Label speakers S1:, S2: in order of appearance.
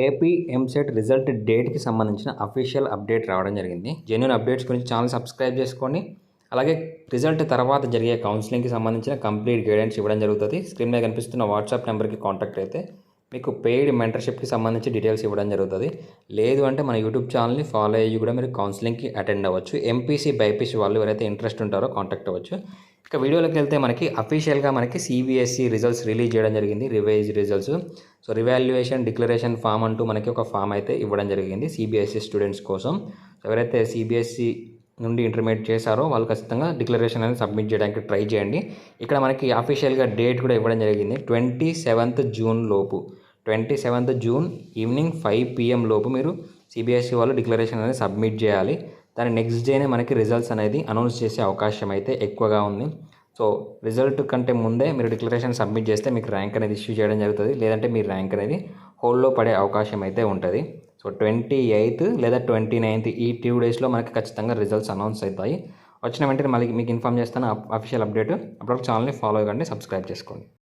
S1: AP EAMCET result డేట్కి సంబంధించిన official update రావడం జరిగింది. జెన్యూన్ అప్డేట్స్ గురించి ఛానల్ సబ్స్క్రైబ్ చేసుకోండి. అలాగే రిజల్ట్ తర్వాత జరిగే కౌన్సిలింగ్కి సంబంధించిన కంప్లీట్ గైడెన్స్ ఇవ్వడం జరుగుతుంది. స్క్రీన్ మీద కనిపిస్తున్న వాట్సాప్ నెంబర్కి కాంటాక్ట్ అయితే మీకు పెయిడ్ మెంటర్షిప్కి సంబంధించి డీటెయిల్స్ ఇవ్వడం జరుగుతుంది. లేదు అంటే మన యూట్యూబ్ ఛానల్ని ఫాలో అయ్యి కూడా మీరు కౌన్సిలింగ్కి అటెండ్ అవ్వచ్చు. ఎంపీసీ బైపీసీ వాళ్ళు ఎవరైతే ఇంట్రెస్ట్ ఉంటారో కాంటాక్ట్ అవ్వచ్చు. ఇక వీడియోలోకి వెళ్తే మనకి అఫీషియల్గా మనకి సిబిఎస్ఈ రిజల్ట్స్ రిలీజ్ చేయడం జరిగింది, revise results. So revaluation declaration form అంటూ మనకి ఒక ఫామ్ అయితే ఇవ్వడం జరిగింది సిబిఎస్ఈ స్టూడెంట్స్ కోసం. ఎవరైతే సిబిఎస్ఈ నుండి ఇంటర్మీడియట్ చేశారో వాళ్ళు ఖచ్చితంగా డిక్లరేషన్ అనేది సబ్మిట్ చేయడానికి ట్రై చేయండి. ఇక్కడ మనకి అఫీషియల్గా డేట్ కూడా ఇవ్వడం జరిగింది. 27th జూన్ లోపు, 27th జూన్ ఈవినింగ్ 5 PM లోపు మీరు సిబిఎస్ఈ వాళ్ళు డిక్లరేషన్ అనేది సబ్మిట్ చేయాలి. దాని నెక్స్ట్ డేనే మనకి రిజల్ట్స్ అనేది అనౌన్స్ చేసే అవకాశం అయితే ఎక్కువగా ఉంది. సో రిజల్ట్ కంటే ముందే మీరు డిక్లరేషన్ సబ్మిట్ చేస్తే మీకు ర్యాంక్ అనేది ఇష్యూ చేయడం జరుగుతుంది. లేదంటే మీ ర్యాంక్ అనేది హోల్డ్లో పడే అవకాశం అయితే ఉంటుంది. సో 28th లేదా 29th ఈ 2 డేస్లో మనకి ఖచ్చితంగా రిజల్ట్స్ అనౌన్స్ అవుతాయి. వచ్చిన వెంటనే మళ్ళీ మీకు ఇన్ఫామ్ చేస్తాను అఫీషియల్ అప్డేట్. అప్పుడు ఛానల్ని ఫాలో అవ్వండి, సబ్స్క్రైబ్ చేసుకోండి.